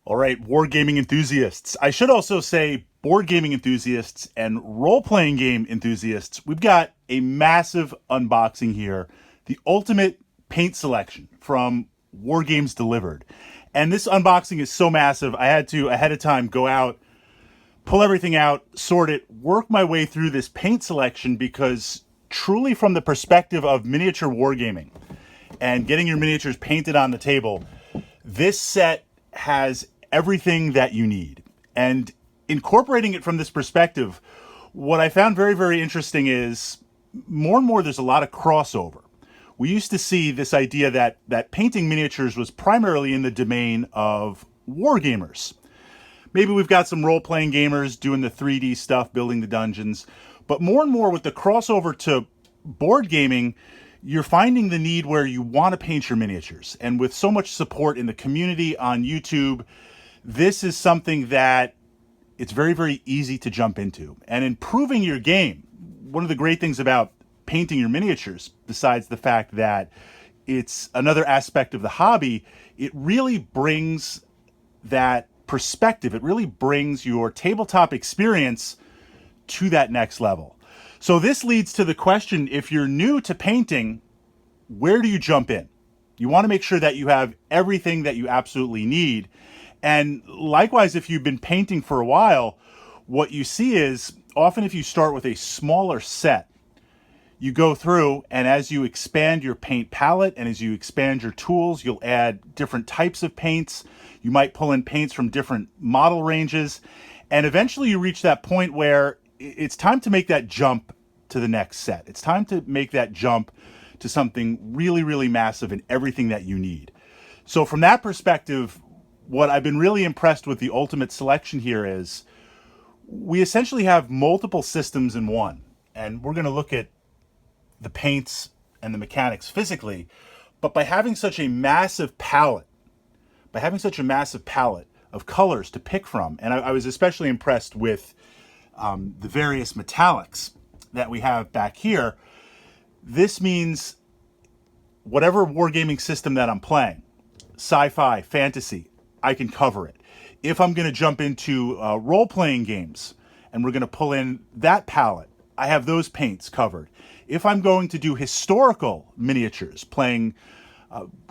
All right, wargaming enthusiasts. I should also say board gaming enthusiasts and role-playing game enthusiasts. We've got a massive unboxing here. The ultimate paint selection from Wargames delivered. And this unboxing is so massive, I had to, ahead of time, go out, pull everything out, sort it, work my way through this paint selection because truly from the perspective of miniature wargaming and getting your miniatures painted on the table, this set has everything that you need. And incorporating it from this perspective, what I found very, very interesting is more and more there's a lot of crossover. We used to see this idea that painting miniatures was primarily in the domain of wargamers. Maybe we've got some role-playing gamers doing the 3D stuff, building the dungeons. But more and more with the crossover to board gaming, you're finding the need where you want to paint your miniatures. And with so much support in the community on YouTube, this is something that it's very, very easy to jump into. And improving your game, one of the great things about painting your miniatures, besides the fact that it's another aspect of the hobby, it really brings that perspective. It really brings your tabletop experience to that next level. So this leads to the question, if you're new to painting, where do you jump in? You want to make sure that you have everything that you absolutely need. And likewise, if you've been painting for a while, what you see is often if you start with a smaller set, you go through and as you expand your paint palette and as you expand your tools, you'll add different types of paints. You might pull in paints from different model ranges. And eventually you reach that point where it's time to make that jump to the next set. It's time to make that jump to something really, really massive and everything that you need. So from that perspective, what I've been really impressed with the ultimate selection here is we essentially have multiple systems in one. And we're going to look at the paints and the mechanics physically, but by having such a massive palette, of colors to pick from, and I was especially impressed with the various metallics that we have back here. This means whatever wargaming system that I'm playing, sci-fi, fantasy, I can cover it. If I'm going to jump into role-playing games and we're going to pull in that palette, I have those paints covered. If I'm going to do historical miniatures, playing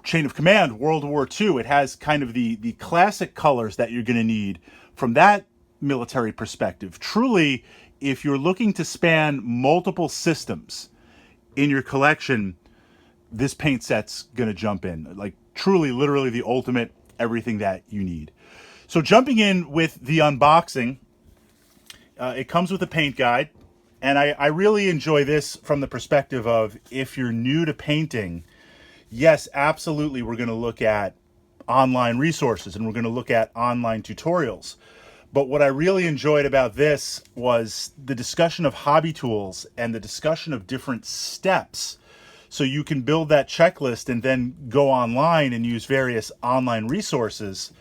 Chain of Command, World War II, it has kind of the classic colors that you're going to need from that military perspective. Truly, if you're looking to span multiple systems in your collection, this paint set's going to jump in. Like truly, literally the ultimate, everything that you need. So jumping in with the unboxing, it comes with a paint guide. And I really enjoy this from the perspective of if you're new to painting, yes, absolutely, we're going to look at online resources and we're going to look at online tutorials. But what I really enjoyed about this was the discussion of hobby tools and the discussion of different steps. So you can build that checklist and then go online and use various online resources.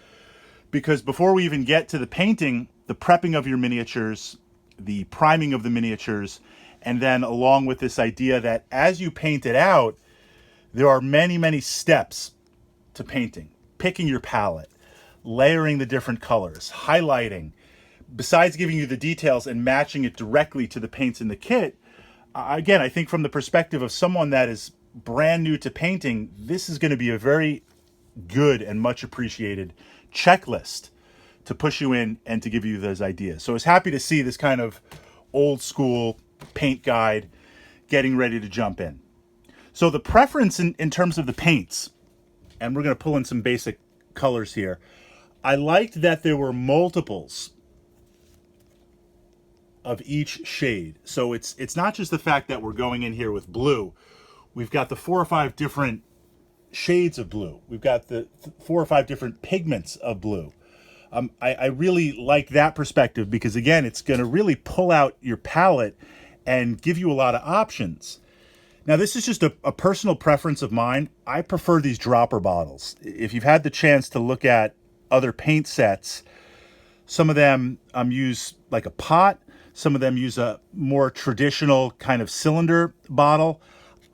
Because before we even get to the painting, the prepping of your miniatures, the priming of the miniatures, and then along with this idea that as you paint it out, there are many, many steps to painting. Picking your palette, layering the different colors, highlighting, besides giving you the details and matching it directly to the paints in the kit. Again, I think from the perspective of someone that is brand new to painting, this is going to be a very good and much appreciated checklist to push you in and to give you those ideas. So I was happy to see this kind of old school paint guide getting ready to jump in. So the preference in terms of the paints, and we're going to pull in some basic colors here. I liked that there were multiples of each shade. So it's not just the fact that we're going in here with blue. We've got the 4 or 5 different shades of blue. We've got the 4 or 5 different pigments of blue. I really like that perspective because, again, it's going to really pull out your palette and give you a lot of options. Now, this is just a personal preference of mine. I prefer these dropper bottles. If you've had the chance to look at other paint sets, some of them use like a pot. Some of them use a more traditional kind of cylinder bottle.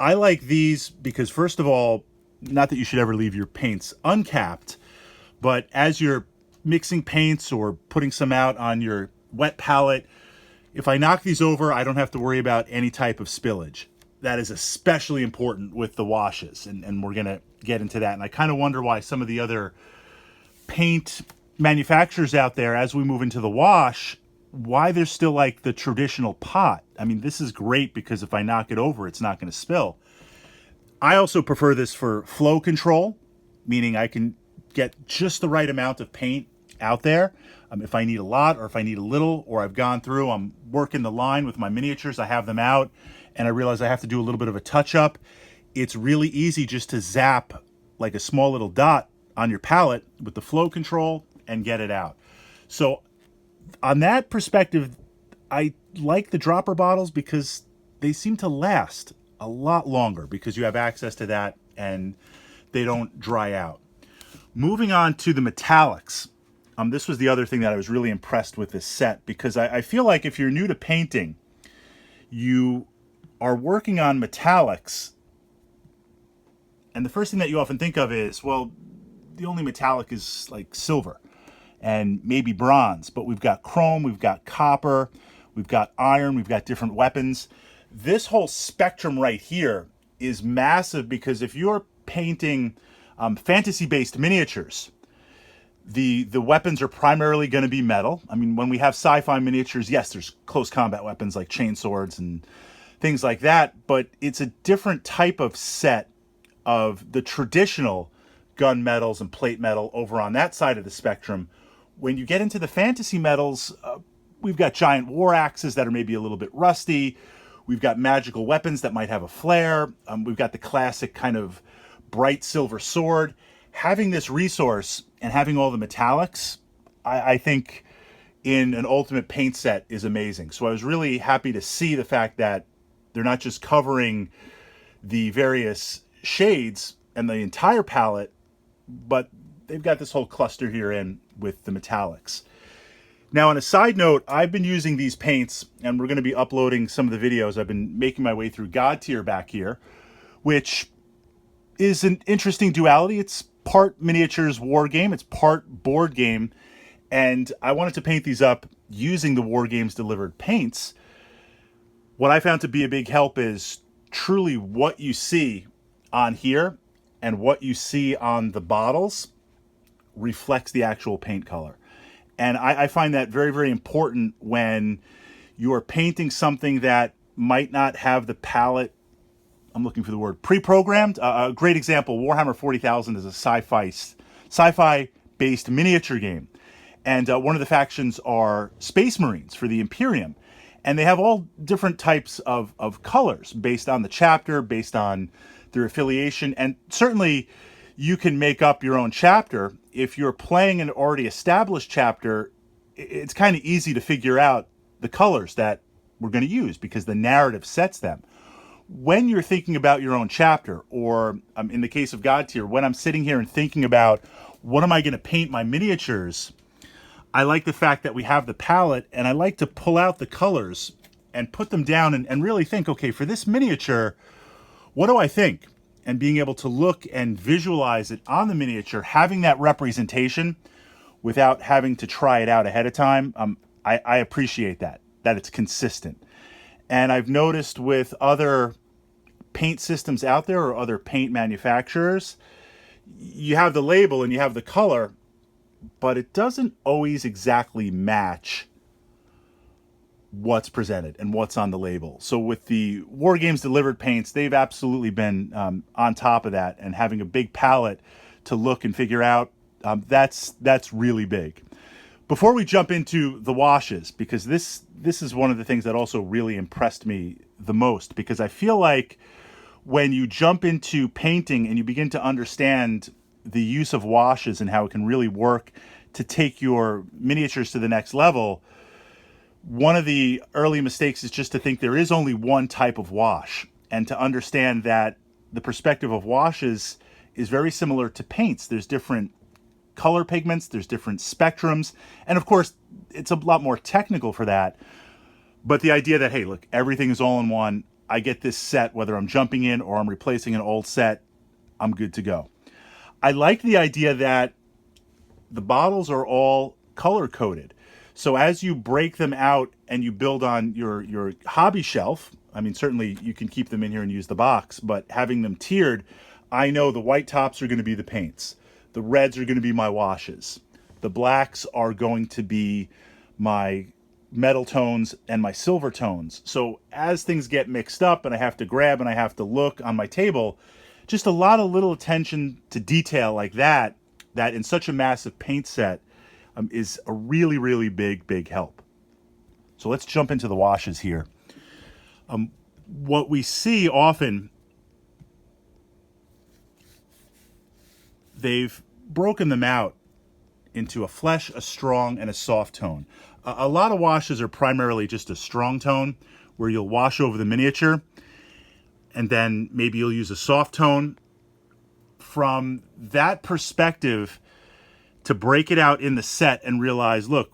I like these because, first of all, not that you should ever leave your paints uncapped, but as you're mixing paints or putting some out on your wet palette, if I knock these over, I don't have to worry about any type of spillage. That is especially important with the washes, and we're going to get into that. And I kind of wonder why some of the other paint manufacturers out there, as we move into the wash, why there's still like the traditional pot. I mean, this is great because if I knock it over, it's not going to spill. I also prefer this for flow control, meaning I can get just the right amount of paint out there. If I need a lot or if I need a little, or I've gone through, I'm working the line with my miniatures, I have them out, and I realize I have to do a little bit of a touch-up. It's really easy just to zap like a small little dot on your palette with the flow control and get it out. So on that perspective, I like the dropper bottles because they seem to last a lot longer because you have access to that and they don't dry out. Moving on to the metallics. This was the other thing that I was really impressed with this set, because I feel like if you're new to painting, you are working on metallics, and the first thing that you often think of is, well, the only metallic is like silver and maybe bronze, but we've got chrome, we've got copper, we've got iron, we've got different weapons. This whole spectrum right here is massive, because if you're painting fantasy-based miniatures, the weapons are primarily going to be metal. I mean, when we have sci-fi miniatures, yes, there's close combat weapons like chainswords and things like that, but it's a different type of set of the traditional gun metals and plate metal over on that side of the spectrum. When you get into the fantasy metals, we've got giant war axes that are maybe a little bit rusty. We've got magical weapons that might have a flare. We've got the classic kind of bright silver sword. Having this resource and having all the metallics, I think in an ultimate paint set is amazing. So I was really happy to see the fact that they're not just covering the various shades and the entire palette, but they've got this whole cluster here in with the metallics. Now, on a side note, I've been using these paints, and we're going to be uploading some of the videos. I've been making my way through God Tier back here, which is an interesting duality. It's part miniatures war game, it's part board game, and I wanted to paint these up using the Wargames delivered paints. What I found to be a big help is truly what you see on here and what you see on the bottles reflects the actual paint color. And I find that very, very important when you are painting something that might not have the palette, I'm looking for the word, pre-programmed. A great example, Warhammer 40,000 is a sci-fi-based miniature game. And one of the factions are Space Marines for the Imperium. And they have all different types of colors based on the chapter, based on their affiliation. And certainly you can make up your own chapter. If you're playing an already established chapter, it's kind of easy to figure out the colors that we're going to use because the narrative sets them. When you're thinking about your own chapter, or in the case of God Tier, when I'm sitting here and thinking about what am I going to paint my miniatures, I like the fact that we have the palette, and I like to pull out the colors and put them down and really think, okay, for this miniature, what do I think? And being able to look and visualize it on the miniature, having that representation without having to try it out ahead of time, I appreciate that it's consistent. And I've noticed with other paint systems out there or other paint manufacturers, you have the label and you have the color, but it doesn't always exactly match what's presented and what's on the label. So with the Wargames delivered paints, they've absolutely been on top of that, and having a big palette to look and figure out, that's really big. Before we jump into the washes, because this is one of the things that also really impressed me the most, because I feel like when you jump into painting and you begin to understand the use of washes and how it can really work to take your miniatures to the next level, one of the early mistakes is just to think there is only one type of wash, and to understand that the perspective of washes is very similar to paints. There's different color pigments, there's different spectrums, and of course it's a lot more technical for that, but the idea that, hey, look, everything is all in one, I get this set, whether I'm jumping in or I'm replacing an old set, I'm good to go. I like the idea that the bottles are all color coded. So as you break them out and you build on your hobby shelf, I mean, certainly you can keep them in here and use the box, but having them tiered, I know the white tops are going to be the paints. The reds are going to be my washes. The blacks are going to be my metal tones and my silver tones. So as things get mixed up and I have to grab and I have to look on my table, just a lot of little attention to detail like that in such a massive paint set is a really, really big help. So let's jump into the washes here. What we see often, they've broken them out into a flesh, a strong, and a soft tone. A lot of washes are primarily just a strong tone, where you'll wash over the miniature, and then maybe you'll use a soft tone. From that perspective, to break it out in the set and realize, look,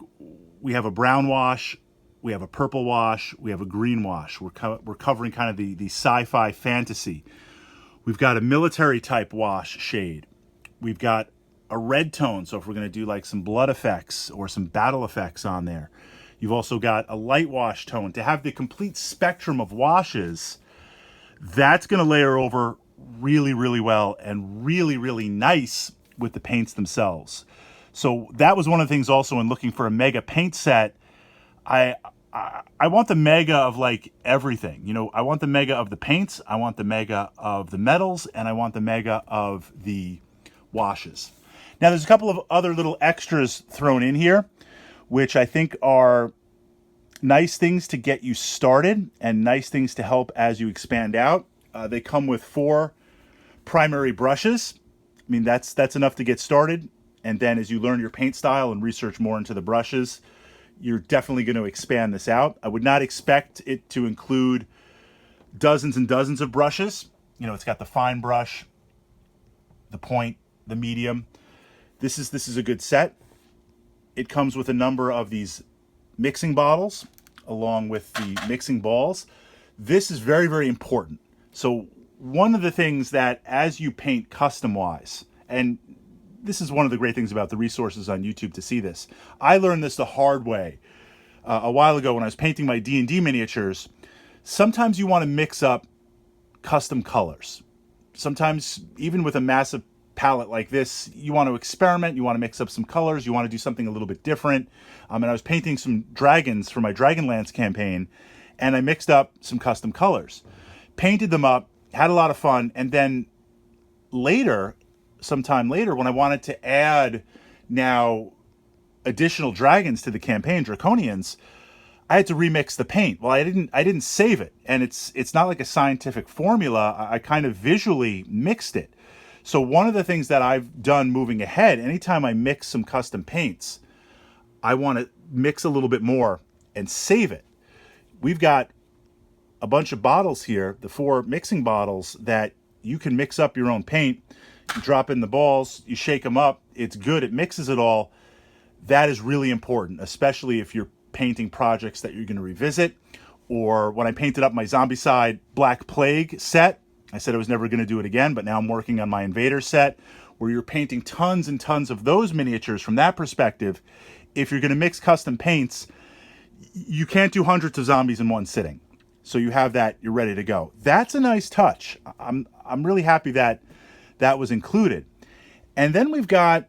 we have a brown wash, we have a purple wash, we have a green wash. We're covering kind of the sci-fi fantasy. We've got a military type wash shade. We've got a red tone, so if we're going to do like some blood effects or some battle effects on there. You've also got a light wash tone. To have the complete spectrum of washes, that's going to layer over really, really well and really, really nice with the paints themselves. So that was one of the things also in looking for a mega paint set. I want the mega of like everything. You know, I want the mega of the paints, I want the mega of the metals, and I want the mega of the washes. Now there's a couple of other little extras thrown in here, which I think are nice things to get you started and nice things to help as you expand out. They come with 4 primary brushes. I mean, that's enough to get started. And then as you learn your paint style and research more into the brushes, you're definitely going to expand this out. I would not expect it to include dozens and dozens of brushes. You know, it's got the fine brush, the point, the medium. This is a good set. It comes with a number of these mixing bottles along with the mixing balls. This is very, very important. So one of the things that as you paint custom wise, and this is one of the great things about the resources on YouTube to see this. I learned this the hard way a while ago when I was painting my D&D miniatures. Sometimes you want to mix up custom colors. Sometimes even with a massive palette like this, you want to experiment, you want to mix up some colors, you want to do something a little bit different. And I was painting some dragons for my Dragonlance campaign, and I mixed up some custom colors. Painted them up, had a lot of fun, and then sometime later, when I wanted to add now additional dragons to the campaign, Draconians, I had to remix the paint. Well, I didn't save it, and it's not like a scientific formula. I kind of visually mixed it. So one of the things that I've done moving ahead, anytime I mix some custom paints, I want to mix a little bit more and save it. We've got a bunch of bottles here, the 4 mixing bottles, that you can mix up your own paint. You drop in the balls, you shake them up, it's good, it mixes it all. That is really important, especially if you're painting projects that you're going to revisit. Or when I painted up my Zombicide Black Plague set, I said I was never going to do it again, but now I'm working on my Invader set, where you're painting tons and tons of those miniatures from that perspective. If you're going to mix custom paints, you can't do hundreds of zombies in one sitting. So you have that, you're ready to go. That's a nice touch. I'm really happy that that was included. And then we've got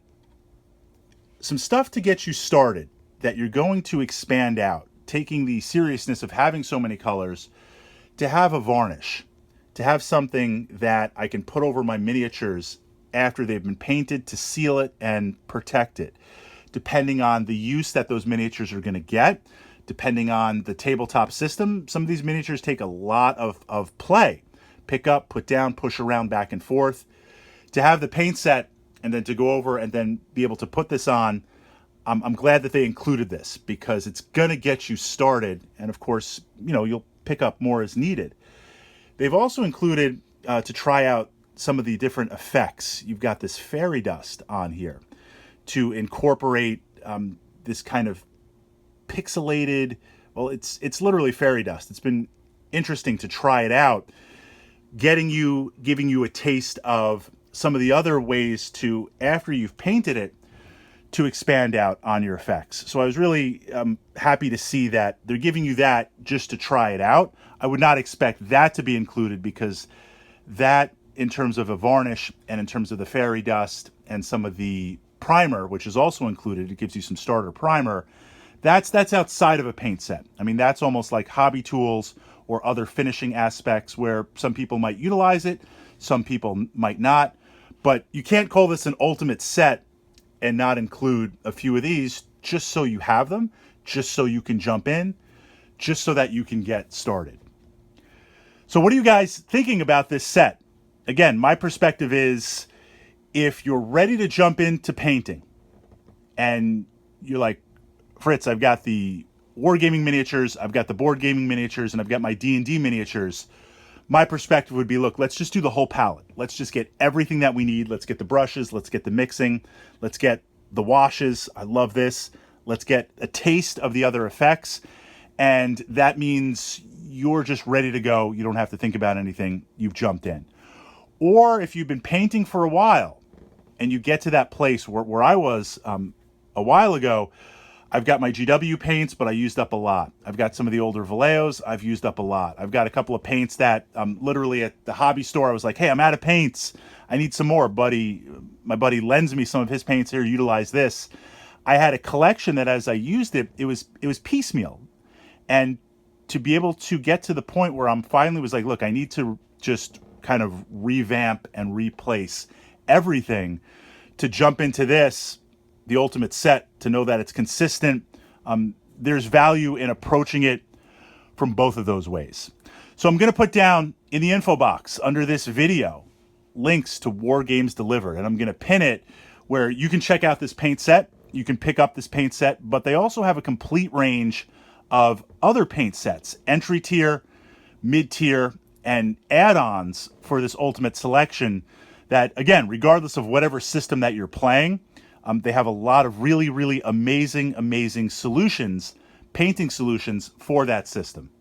some stuff to get you started that you're going to expand out, taking the seriousness of having so many colors to have a varnish, to have something that I can put over my miniatures after they've been painted to seal it and protect it, depending on the use that those miniatures are going to get, depending on the tabletop system. Some of these miniatures take a lot of play. Pick up, put down, push around, back and forth. To have the paint set and then to go over and then be able to put this on, I'm glad that they included this because it's going to get you started. And of course, you know, you'll pick up more as needed. They've also included to try out some of the different effects. You've got this fairy dust on here to incorporate this kind of pixelated, well, it's literally fairy dust. It's been interesting to try it out, giving you a taste of some of the other ways to, after you've painted it, to expand out on your effects. So I was really happy to see that they're giving you that just to try it out. I would not expect that to be included, because that, in terms of a varnish and in terms of the fairy dust and some of the primer, which is also included, it gives you some starter primer, that's outside of a paint set. I mean, that's almost like hobby tools or other finishing aspects where some people might utilize it, some people might not. But you can't call this an ultimate set and not include a few of these just so you have them, just so you can jump in, just so that you can get started. So what are you guys thinking about this set? Again, my perspective is, if you're ready to jump into painting and you're like, Fritz, I've got the wargaming miniatures, I've got the board gaming miniatures, and I've got my D&D miniatures, my perspective would be, look, let's just do the whole palette. Let's just get everything that we need. Let's get the brushes. Let's get the mixing. Let's get the washes. I love this. Let's get a taste of the other effects. And that means you're just ready to go. You don't have to think about anything. You've jumped in. Or if you've been painting for a while and you get to that place where I was a while ago, I've got my GW paints, but I used up a lot. I've got some of the older Valleos. I've used up a lot. I've got a couple of paints that literally at the hobby store, I was like, hey, I'm out of paints. I need some more. My buddy lends me some of his paints here. Utilize this. I had a collection that as I used it, it was piecemeal. And to be able to get to the point where I'm finally was like, look, I need to just kind of revamp and replace everything to jump into this, the ultimate set, to know that it's consistent. There's value in approaching it from both of those ways. So I'm going to put down in the info box under this video links to Wargames Delivered, and I'm going to pin it where you can check out this paint set. You can pick up this paint set, but they also have a complete range of other paint sets, entry tier, mid tier, and add-ons for this ultimate selection that, again, regardless of whatever system that you're playing, they have a lot of really, really amazing solutions, painting solutions for that system.